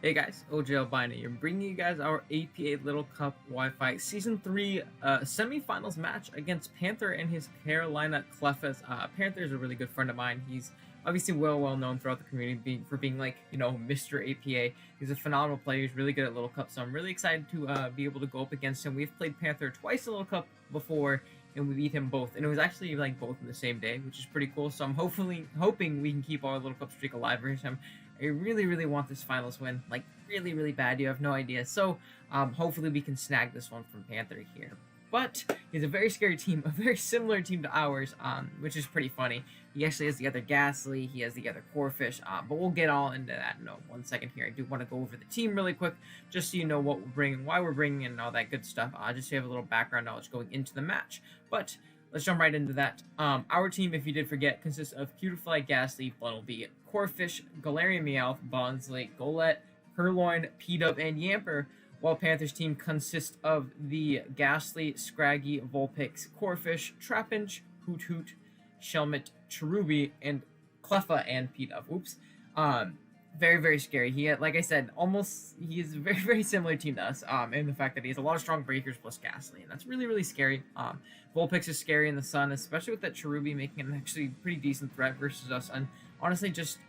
Hey guys, OJ Albino here, bringing you guys our APA Little Cup Wi-Fi Season 3 semifinals match against Panther and his Carolina Cleffas. Panther is a really good friend of mine. He's obviously well known throughout the community for being like, Mr. APA. He's a phenomenal player. He's really good at Little Cup, so I'm really excited to be able to go up against him. We've played Panther twice in Little Cup before, and we beat him both, and it was actually like both in the same day, which is pretty cool. So I'm hoping we can keep our Little Cup streak alive versus him. I really want this finals win, like really bad. You have no idea. So hopefully we can snag this one from Panther here. But he's a very scary team, a very similar team to ours, which is pretty funny. He actually has the other Gastly, he has the other Corefish, but we'll get all into that in 1 second here. I do want to go over the team really quick, just so you know what we're bringing, why we're bringing, and all that good stuff. Just so you have a little background knowledge going into the match. But let's jump right into that. Our team, if you did forget, consists of Cutiefly, Gastly, Funnelby, Corefish, Galarian Meowth, Bonsly, Golett, Purloin, P-Dub, and Yamper, while Panthers team consists of the Gastly, Scraggy, Vulpix, Corefish, Trapinch, Hoot, Shelmet, Cherubi, and Cleffa and P-Dub. Oops. Very scary. He had, like I said, he is a very similar team to us. In the fact that he has a lot of strong breakers plus Gastly, and that's really scary. Vulpix is scary in the sun, especially with that Cherubi making an actually pretty decent threat versus us. And honestly, just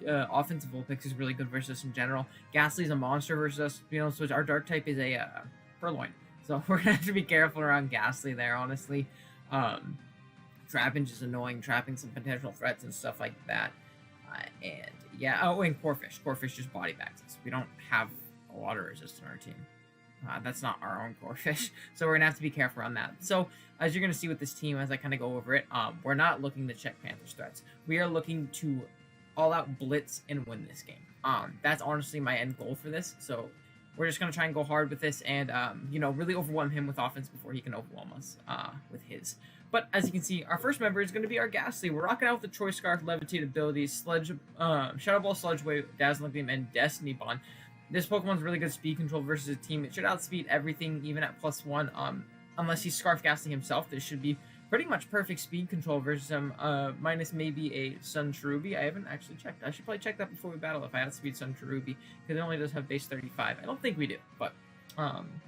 offensive Vulpix is really good versus us in general. Gastly's a monster versus us, so our dark type is a Purloin. So we're gonna have to be careful around Gastly there, honestly. Trapinch is annoying, trapping some potential threats and stuff like that. And yeah, and Corefish. Corefish just body bags us. We don't have a lot of resist on our team. That's not our own Corefish, so we're gonna have to be careful on that. So as you're gonna see with this team, as I kind of go over it, we're not looking to check Panthers threats. We are looking to all-out blitz and win this game. That's honestly my end goal for this. So we're just gonna try and go hard with this, and really overwhelm him with offense before he can overwhelm us with his. But as you can see, our first member is going to be our Gastly. We're rocking out with the Choice Scarf, Levitate abilities, Sludge, Shadow Ball, Sludge Wave, Dazzling Beam, and Destiny Bond. This Pokemon's really good speed control versus a team. It should outspeed everything, even at +1. Unless he's Scarf Gastly himself, this should be pretty much perfect speed control versus him, minus maybe a Sun Cherubi. I haven't actually checked. I should probably check that before we battle if I outspeed Sun Cherubi, because it only does have base 35. I don't think we do, but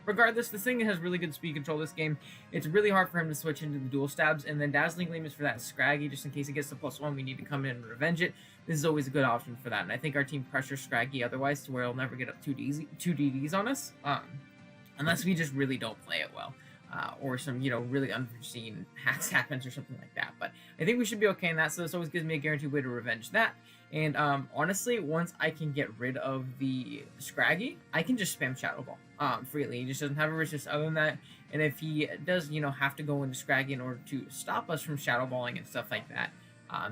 regardless, this thing has really good speed control this game. It's really hard for him to switch into the dual stabs, and then Dazzling Gleam is for that Scraggy, just in case he gets to +1, we need to come in and revenge it. This is always a good option for that, and I think our team pressures Scraggy otherwise to where he'll never get up 2 DDs on us, unless we just really don't play it well. Or some, really unforeseen hacks happens or something like that. But I think we should be okay in that, so this always gives me a guaranteed way to revenge that. And honestly, once I can get rid of the Scraggy, I can just spam Shadow Ball freely. He just doesn't have a resist other than that. And if he does, have to go into Scraggy in order to stop us from Shadow Balling and stuff like that,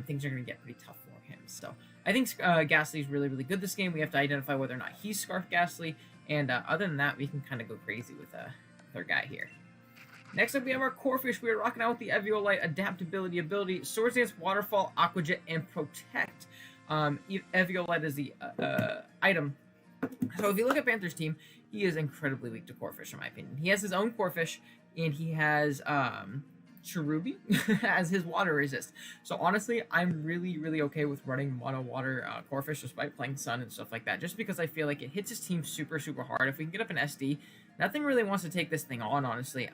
things are going to get pretty tough for him. So I think Gastly is really good this game. We have to identify whether or not he's Scarf Gastly. And other than that, we can kind of go crazy with our guy here. Next up, we have our Corefish. We are rocking out with the Eviolite Adaptability ability, Swords Dance, Waterfall, Aqua Jet, and Protect. Eviolite is the item. So if you look at Panther's team, he is incredibly weak to Corefish, in my opinion. He has his own Corefish, and he has Cherubi as his water resist. So honestly, I'm really okay with running mono water Corefish despite playing Sun and stuff like that, just because I feel like it hits his team super hard. If we can get up an SD, nothing really wants to take this thing on, honestly.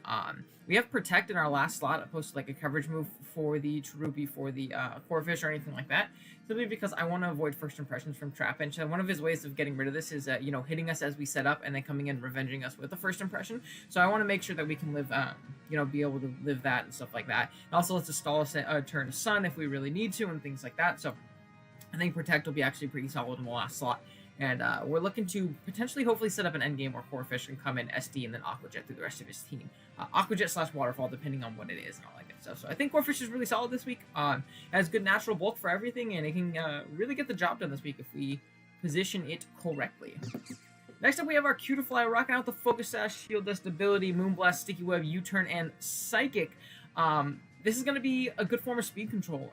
We have Protect in our last slot, opposed to like a coverage move for the Cherubi, for the Corefish, or anything like that. Simply because I want to avoid first impressions from Trapinch. And one of his ways of getting rid of this is, hitting us as we set up and then coming in and revenging us with the first impression. So I want to make sure that we can live, be able to live that and stuff like that. It also lets us stall a turn to Sun if we really need to and things like that. So I think Protect will be actually pretty solid in the last slot. And we're looking to potentially, hopefully, set up an endgame where Corefish can come in SD and then Aqua Jet through the rest of his team. Aqua Jet / Waterfall, depending on what it is and all that good stuff. So I think Corefish is really solid this week. Has good natural bulk for everything, and it can really get the job done this week if we position it correctly. Next up, we have our Cutiefly rocking out the Focus Sash, Shield Dust ability, Moonblast, Sticky Web, U-Turn, and Psychic. This is going to be a good form of speed control.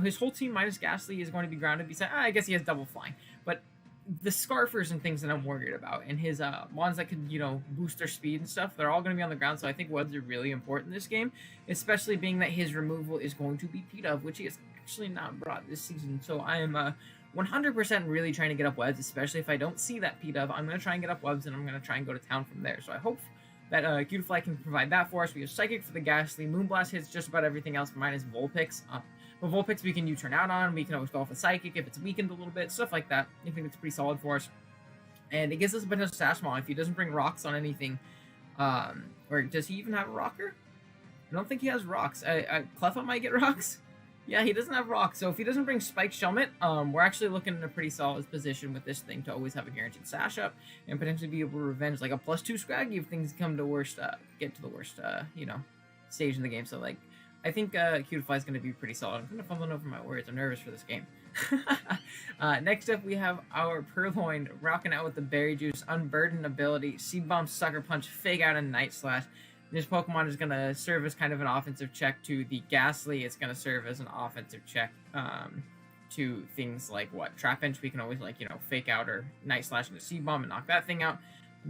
His whole team minus Gastly is going to be grounded. Besides, I guess he has double flying, but the Scarfers and things that I'm worried about, and his ones that can, boost their speed and stuff, they're all going to be on the ground, so I think webs are really important in this game, especially being that his removal is going to be P-Dub, which he has actually not brought this season. So I am 100% really trying to get up webs, especially if I don't see that P-Dove. I'm going to try and get up webs, and I'm going to try and go to town from there. So I hope that Cutiefly can provide that for us. We have Psychic for the Gastly. Moonblast hits just about everything else minus Vulpix. But Vulpix we can U-turn out on. We can always go off a Psychic if it's weakened a little bit, stuff like that. I think it's pretty solid for us. And it gives us a potential stash model if he doesn't bring rocks on anything. Or does he even have a rocker? I don't think he has rocks. Cleffas might get rocks. Yeah, he doesn't have rocks. So if he doesn't bring Spike Shelmet, we're actually looking in a pretty solid position with this thing to always have a guaranteed sash up and potentially be able to revenge like a +2 Scraggy if things come to worst, get to the worst, stage in the game. So like, I think Cutiefly is going to be pretty solid. I'm kind of fumbling over my words. I'm nervous for this game. Next up, we have our Purloin rocking out with the Berry Juice, Unburden ability, Seed Bomb, Sucker Punch, Fake Out, and Night Slash. This Pokemon is going to serve as kind of an offensive check to the Gastly. It's going to serve as an offensive check to things like Trapinch. We can always Fake Out or Night Slash into Seed Bomb and knock that thing out.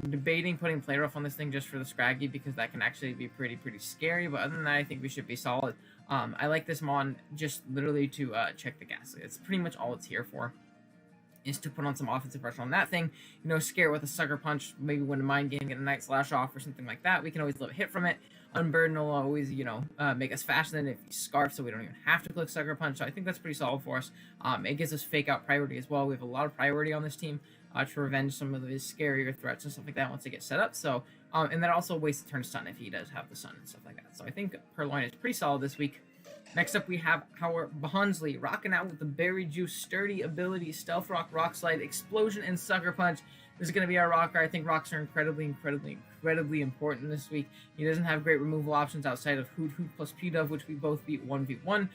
I'm debating putting Play Rough on this thing just for the Scraggy because that can actually be pretty scary. But other than that, I think we should be solid. I like this Mon just literally to check the Gastly. It's pretty much all it's here for, is to put on some offensive pressure on that thing. Scare it with a Sucker Punch, maybe when a Mind Game, get a Night Slash off or something like that. We can always live a hit from it. Unburden will always, make us faster than if you Scarf, so we don't even have to click Sucker Punch. So I think that's pretty solid for us. It gives us Fake Out priority as well. We have a lot of priority on this team to revenge some of his scarier threats and stuff like that once they get set up. So, and that also wastes a turn stun if he does have the stun and stuff like that. So I think Purloin is pretty solid this week. Next up, we have our Bonsly rocking out with the Berry Juice, Sturdy ability, Stealth Rock, Rock Slide, Explosion, and Sucker Punch. This is going to be our rocker. I think rocks are incredibly important this week. He doesn't have great removal options outside of Hoot plus P-Dove, which we both beat 1v1.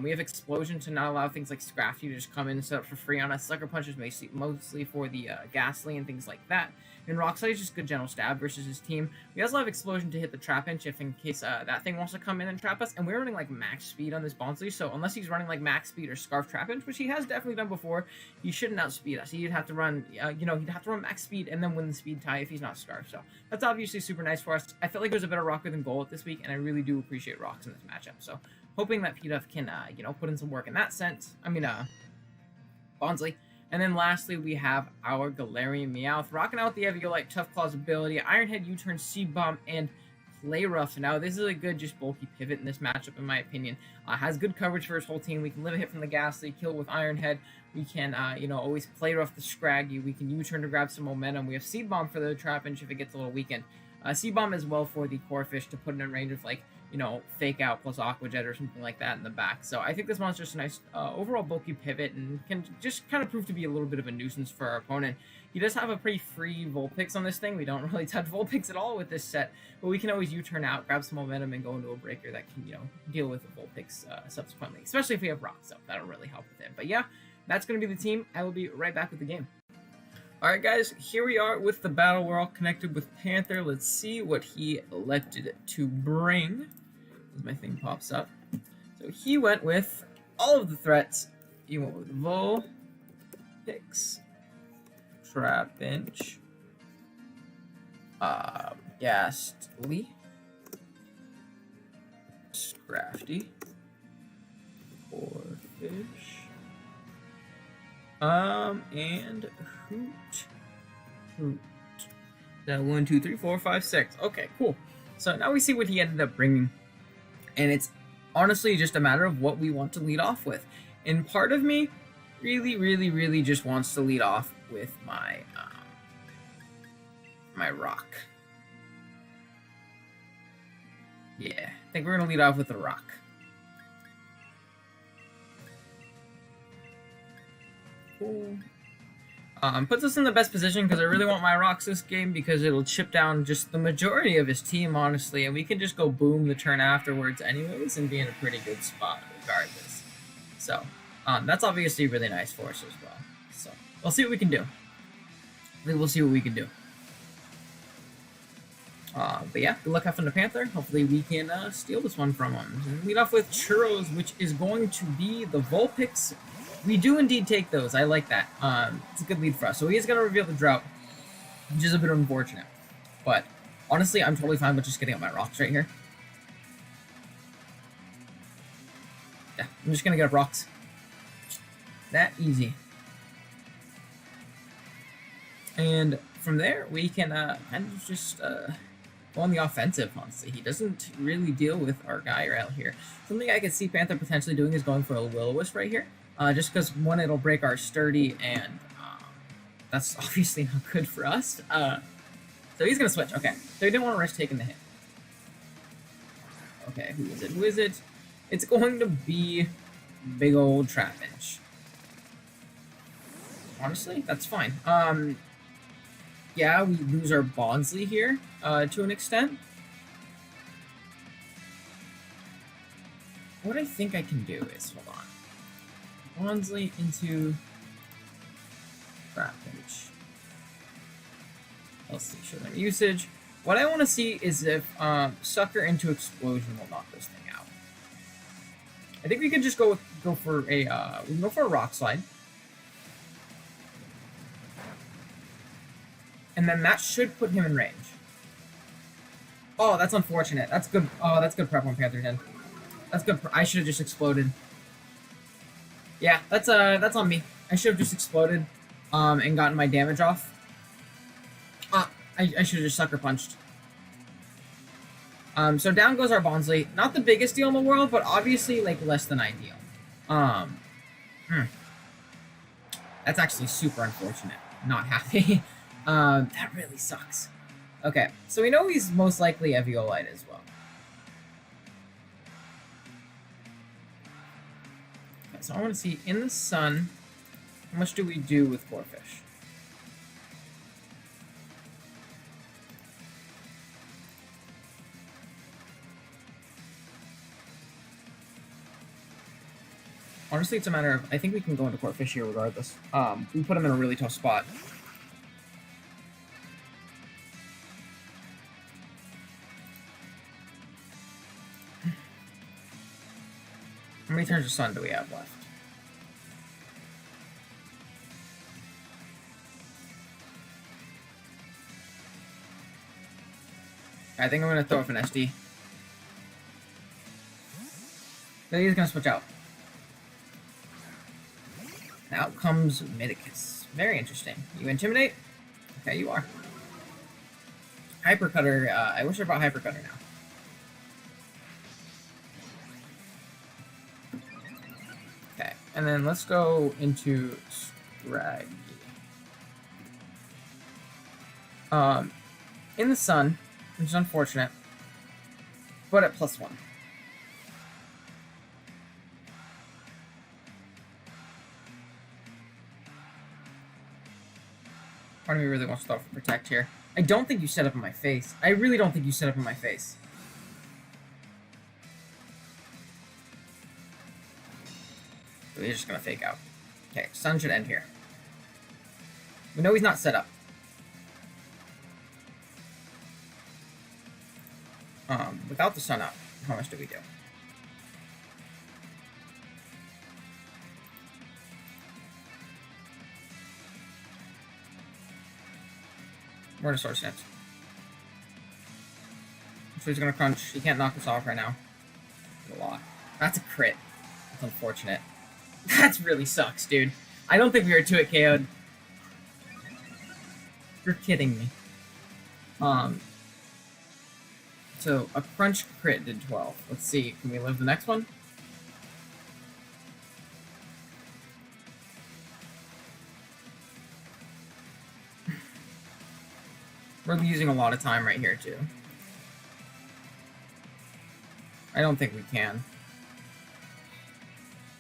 We have Explosion to not allow things like Scrafty to just come in and set up for free on us. Sucker Punch is mostly for the Gastly and things like that. And Rock Slide is just good general stab versus his team. We also have Explosion to hit the Trapinch if in case that thing wants to come in and trap us. And we're running like max speed on this Bonsly, so unless he's running like max speed or Scarf Trapinch, which he has definitely done before, he shouldn't outspeed us. He'd have to run, he'd have to run max speed and then win the speed tie if he's not Scarf. So that's obviously super nice for us. I felt like it was a better rocker than Golett this week, and I really do appreciate rocks in this matchup. So hoping that P-Dove can, put in some work in that sense. Bonsly. And then lastly, we have our Galarian Meowth, rocking out the Eviolite Tough Claws ability, Iron Head, U-Turn, Seed Bomb, and Play Rough. Now, this is a good, just bulky pivot in this matchup, in my opinion. Has good coverage for his whole team. We can live a hit from the Gastly, kill with Iron Head. We can, always Play Rough the Scraggy. We can U-Turn to grab some momentum. We have Seed Bomb for the Trapinch if it gets a little weakened. Seed Bomb as well for the Corphish to put in range of, Fake Out plus Aqua Jet or something like that in the back. So I think this monster's just a nice overall bulky pivot and can just kind of prove to be a little bit of a nuisance for our opponent. He does have a pretty free Vulpix on this thing. We don't really touch Vulpix at all with this set, but we can always U-turn out, grab some momentum, and go into a breaker that can, deal with the Vulpix subsequently, especially if we have rocks, so that'll really help with it. But yeah, that's going to be the team. I will be right back with the game. Alright guys, here we are with the battle. We're all connected with Panther. Let's see what he elected to bring. As my thing pops up. So he went with all of the threats. He went with Vulpix, Trapinch, Gastly, Scrafty, Corphish, and Hoot. That 1, 2, 3, 4, 5, 6. Okay, cool. So now we see what he ended up bringing. And it's honestly just a matter of what we want to lead off with. And part of me really just wants to lead off with my my rock. Yeah, I think we're going to lead off with the rock. Cool. Puts us in the best position because I really want my rocks this game because it'll chip down just the majority of his team, honestly, and we can just go boom the turn afterwards anyways and be in a pretty good spot regardless. So, that's obviously really nice for us as well. So, we'll see what we can do. We'll see what we can do. But yeah, good luck having the Panther. Hopefully we can steal this one from him. And lead off with Churros, which is going to be the Vulpix. We do indeed take those. I like that. It's a good lead for us. So he is going to reveal the Drought, which is a bit unfortunate. But honestly, I'm totally fine with just getting up my rocks right here. Yeah, I'm just going to get up rocks. That easy. And from there, we can kind of just go on the offensive, honestly. He doesn't really deal with our guy out here. Something I could see Panther potentially doing is going for a Will-O-Wisp right here. Just because, one, it'll break our sturdy, and that's obviously not good for us. So he's going to switch. Okay. So he didn't want to risk taking the hit. Okay, who is it? Who is it? It's going to be big old Trapinch. Honestly, that's fine. Yeah, we lose our Gastly here, to an extent. What I think I can do is, hold on. Gastly into Trapinch. Let's see, Showdown usage. What I want to see is if Sucker into Explosion will knock this thing out. I think we could just go for a we can go for a Rock Slide. And then that should put him in range. Oh, that's unfortunate. That's good. Oh, that's good prep on Panther Den. That's good. I should have just exploded. Yeah, that's on me. I should have just exploded, and gotten my damage off. I should have just Sucker Punched. So down goes our Gastly. Not the biggest deal in the world, but obviously, like, less than ideal. That's actually super unfortunate. Not happy. That really sucks. Okay, so we know he's most likely Eviolite as well. Okay, so I want to see, in the sun, how much do we do with Corphish? Honestly, it's a matter of, I think we can go into Corphish here regardless. We put him in a really tough spot. How many turns of sun do we have left? I think I'm going to throw off an SD. Then he's going to switch out. Out comes Midicus. Very interesting. You Intimidate? Okay, you are. Hypercutter. I wish I brought Hypercutter now. Okay, and then let's go into Scraggy. In the sun, which is unfortunate, but at +1. Part of me really wants to throw for Protect here. I don't think you set up in my face. I really don't think you set up in my face. So he's just gonna fake out. Okay, sun should end here. We know he's not set up. Without the sun up, how much do we do? We're gonna Sword Stance. So he's gonna crunch. He can't knock us off right now. A lot. That's a crit. That's unfortunate. That really sucks, dude. I don't think we were 2-hit KO'd. You're kidding me. So a crunch crit did 12. Let's see. Can we live the next one? We're using a lot of time right here, too. I don't think we can.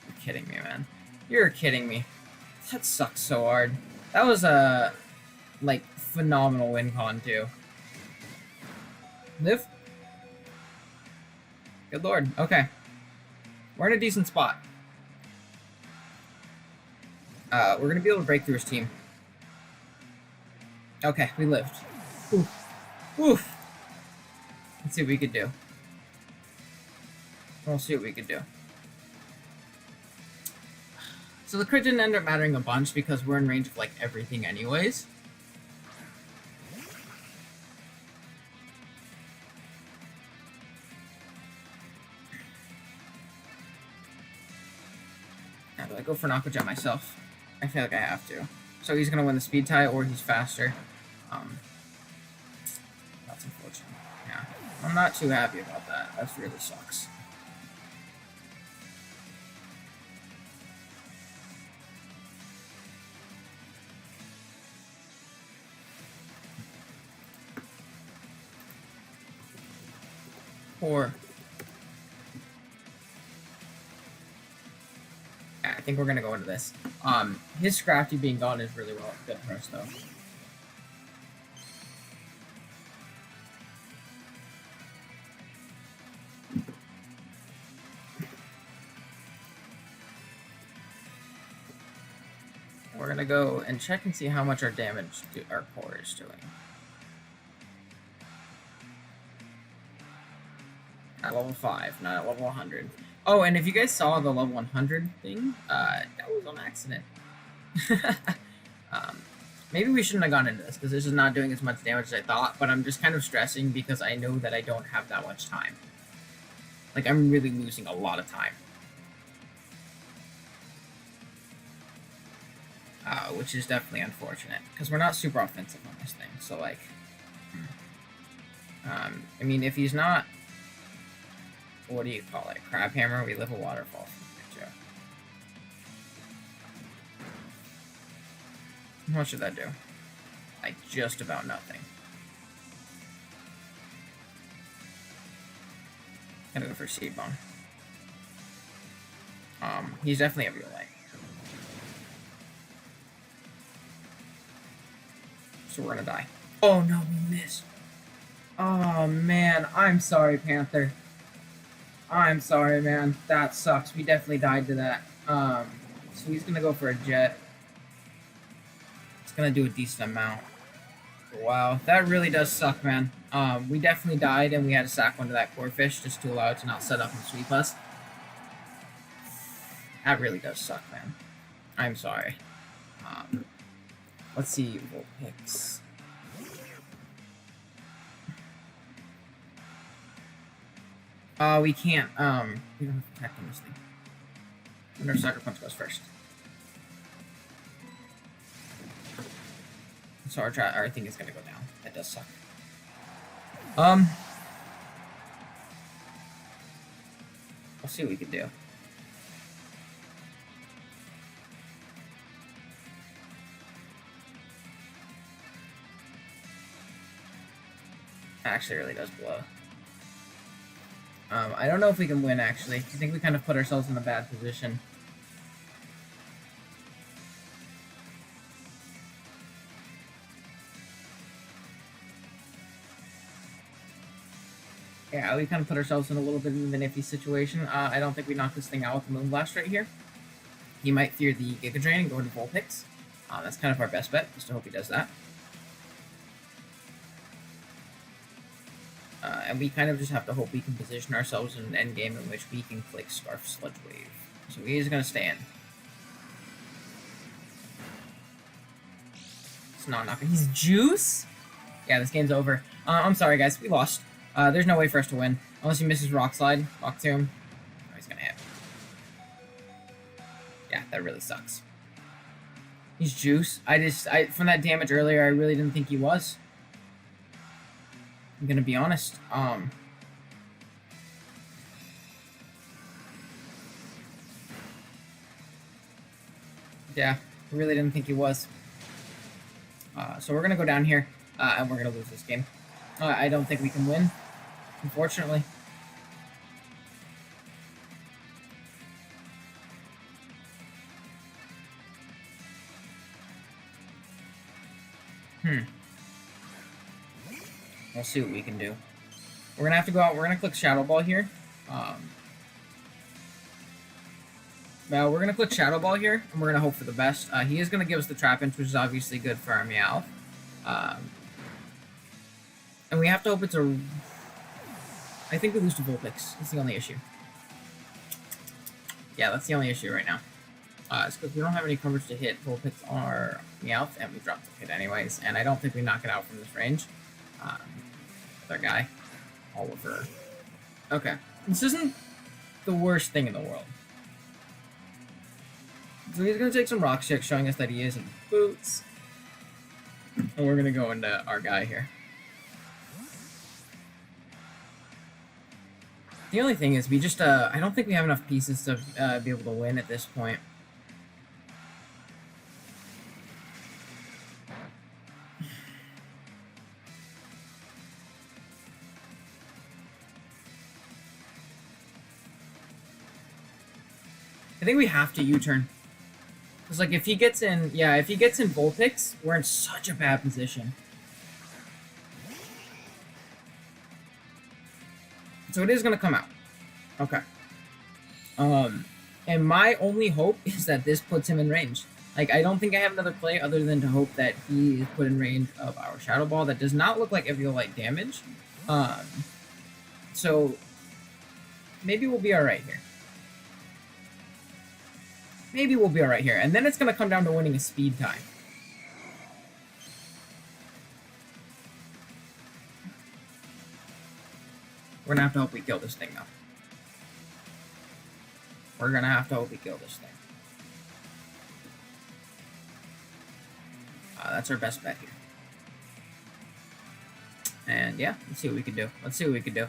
You're kidding me, man. You're kidding me. That sucks so hard. That was a, like, phenomenal win con, too. Live? Good lord. Okay. We're in a decent spot. We're going to be able to break through his team. Okay, we lived. Oof. Oof. Let's see what we could do. We'll see what we could do. So the crit didn't end up mattering a bunch because we're in range of, like, everything anyways. Now, do I go for Knockout myself? I feel like I have to. So he's gonna win the speed tie, or he's faster. That's unfortunate. Yeah, I'm not too happy about that. That really sucks. Poor. Yeah, I think we're gonna go into this. His Scrafty being gone is really good for us, though. We're gonna go and check and see how much our damage our core is doing. At level 5, not at level 100. Oh, and if you guys saw the level 100 thing, that was on accident. Maybe we shouldn't have gone into this, because this is not doing as much damage as I thought, but I'm just kind of stressing because I know that I don't have that much time. Like, I'm really losing a lot of time. Which is definitely unfortunate, because we're not super offensive on this thing, so, like... I mean, if he's not... What do you call it? Crab Hammer? We live a waterfall from the picture. What should that do? Like, just about nothing. Gotta go for Seed Bomb. He's definitely a real light. So we're gonna die. Oh no, we missed. Oh man, I'm sorry, Panther. I'm sorry, man. That sucks. We definitely died to that. So he's gonna go for a jet. It's gonna do a decent amount. Wow, that really does suck, man. We definitely died, and we had to sack one to that core fish just to allow it to not set up and sweep us. That really does suck, man. I'm sorry. Let's see, Vulpix. We can't, we don't have Protect on this thing. Wonder if Sucker Punch goes first. So our thing is gonna go down. That does suck. We'll see what we can do. Actually, really does blow. I don't know if we can win, actually. I think we kind of put ourselves in a bad position. Yeah, we kind of put ourselves in a little bit of an iffy situation. I don't think we knock this thing out with the Moonblast right here. He might fear the Giga Drain and go into Vulpix. That's kind of our best bet. Just to hope he does that. And we kind of just have to hope we can position ourselves in an endgame in which we can click Scarf Sludge Wave. So he is going to stay in. It's not knocking. He's Juice? Yeah, this game's over. I'm sorry, guys. We lost. There's no way for us to win. Unless he misses Rock Slide. Rock Tomb. Oh, he's going to hit. Yeah, that really sucks. He's Juice. From that damage earlier, I really didn't think he was. I'm gonna be honest. Yeah, I really didn't think he was. So we're gonna go down here, and we're gonna lose this game. I don't think we can win, unfortunately. We'll see what we can do. We're gonna have to go out. We're gonna click Shadow Ball here. Now we're gonna click Shadow Ball here, and we're gonna hope for the best. He is gonna give us the Trapinch, which is obviously good for our Meowth. And we have to hope it's a... I think we lose to Vulpix. That's the only issue. Yeah, that's the only issue right now. It's because we don't have any coverage to hit Vulpix on our Meowth, and we dropped the hit anyways. And I don't think we knock it out from this range. With our guy, Oliver. Okay, this isn't the worst thing in the world. So he's gonna take some rock checks, showing us that he is in boots. And we're gonna go into our guy here. The only thing is, we just, I don't think we have enough pieces to be able to win at this point. I think we have to U-turn. Because, like, if he gets in, yeah, if he gets in Vulpix, we're in such a bad position. So it is going to come out. Okay. And my only hope is that this puts him in range. Like, I don't think I have another play other than to hope that he is put in range of our Shadow Ball. That does not look like Eviolite damage. So maybe we'll be alright here. Maybe we'll be alright here. And then it's going to come down to winning a speed time. We're going to have to hope we kill this thing, though. We're going to have to hope we kill this thing. That's our best bet here. And yeah, let's see what we can do. Let's see what we can do.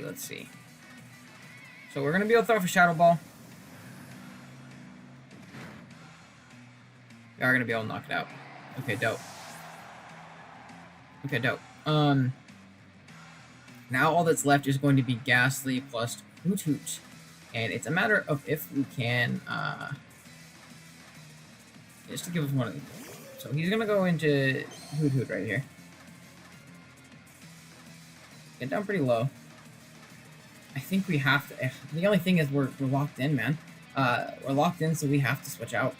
Let's see. So we're going to be able to throw off a Shadow Ball. We are going to be able to knock it out. Okay, dope. Okay, dope. Now all that's left is going to be Gastly plus Hoot Hoot. And it's a matter of if we can, just to give us one of these. So he's going to go into Hoot Hoot right here. Get down pretty low. I think we have to. The only thing is we're locked in, man. We're locked in, so we have to switch out.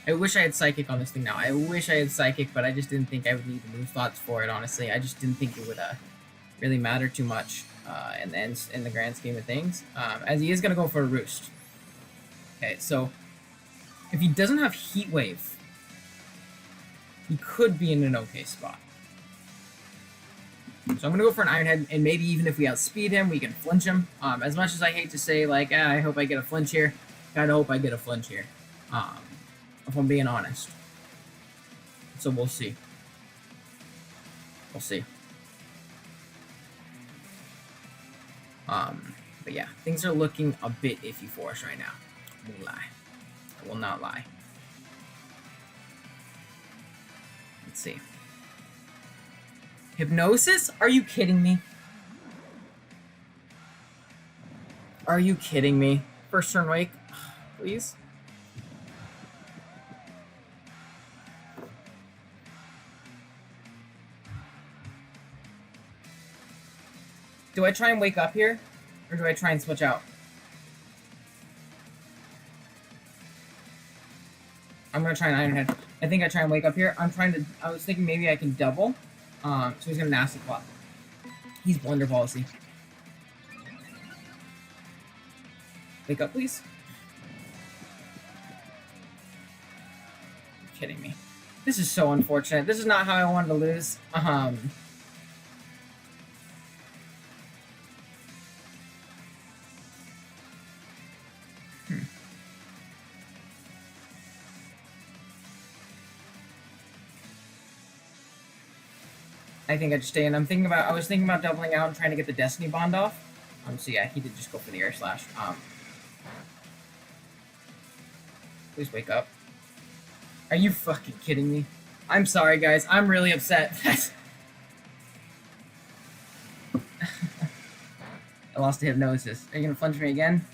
I wish I had Psychic on this thing now. I wish I had Psychic, but I just didn't think I would need the move slots for it, honestly. I just didn't think it would really matter too much in the grand scheme of things. As he is going to go for a Roost. Okay, so if he doesn't have Heat Wave, he could be in an okay spot. So I'm going to go for an Iron Head, and maybe even if we outspeed him, we can flinch him. As much as I hate to say, like, I hope I get a flinch here, kind of hope I get a flinch here, if I'm being honest. So we'll see. We'll see. But yeah, things are looking a bit iffy for us right now. I won't lie. I will not lie. Let's see. Hypnosis? Are you kidding me? Are you kidding me? First turn wake, please. Do I try and wake up here? Or do I try and switch out? I'm gonna try an Iron Head. I think I try and wake up here. I was thinking maybe I can double. So he's gonna Nasty Plot. He's Blunder Policy. Wake up, please. You're kidding me. This is so unfortunate. This is not how I wanted to lose. I think I just stay in. I was thinking about doubling out and trying to get the Destiny Bond off. So yeah, he did just go for the Air Slash. Please wake up. Are you fucking kidding me? I'm sorry, guys. I'm really upset. I lost to Hypnosis. Are you gonna flinch me again?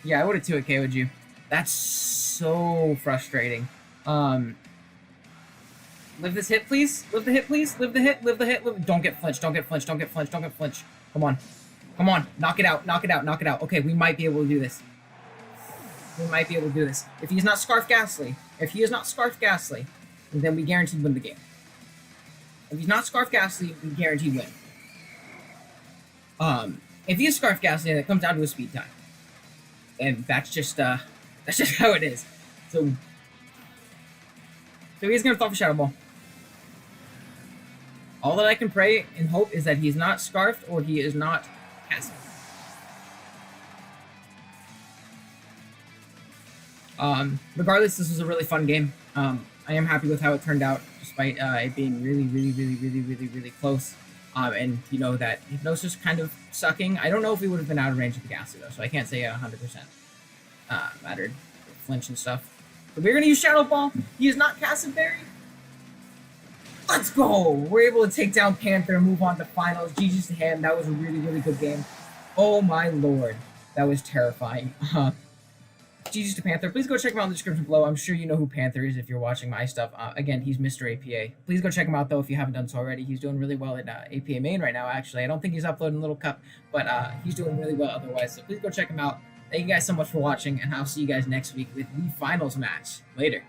Yeah, I would have 2 KO'd you. That's so frustrating. Live this hit, please. Live the hit, please. Live the hit. Live the hit. Don't get flinched. Don't get flinched. Don't get flinched. Don't get flinched. Come on. Come on. Knock it out. Knock it out. Knock it out. Okay, we might be able to do this. We might be able to do this. If he's not Scarf Gastly, then we guaranteed win the game. If he's not Scarf Gastly, we guaranteed win. If he is Scarf Gastly, then it comes down to a speed time. And that's just how it is. So he's gonna throw off a Shadow Ball. All that I can pray and hope is that he's not scarfed or he is not passive. Regardless, this was a really fun game. I am happy with how it turned out, despite it being really close. And you know that Hypnosis kind of sucking. I don't know if we would have been out of range of the Gastly though, so I can't say 100% mattered. Flinch and stuff. But we're gonna use Shadow Ball. He is not Castle Berry. Let's go! We're able to take down Panther and move on to finals. GG's to him. That was a really good game. Oh my lord, that was terrifying. GG's to Panther. Please go check him out in the description below. I'm sure you know who Panther is if you're watching my stuff. Again, he's Mr. APA. Please go check him out, though, if you haven't done so already. He's doing really well at APA Main right now, actually. I don't think he's uploading Little Cup, but he's doing really well otherwise. So please go check him out. Thank you guys so much for watching, and I'll see you guys next week with the finals match. Later.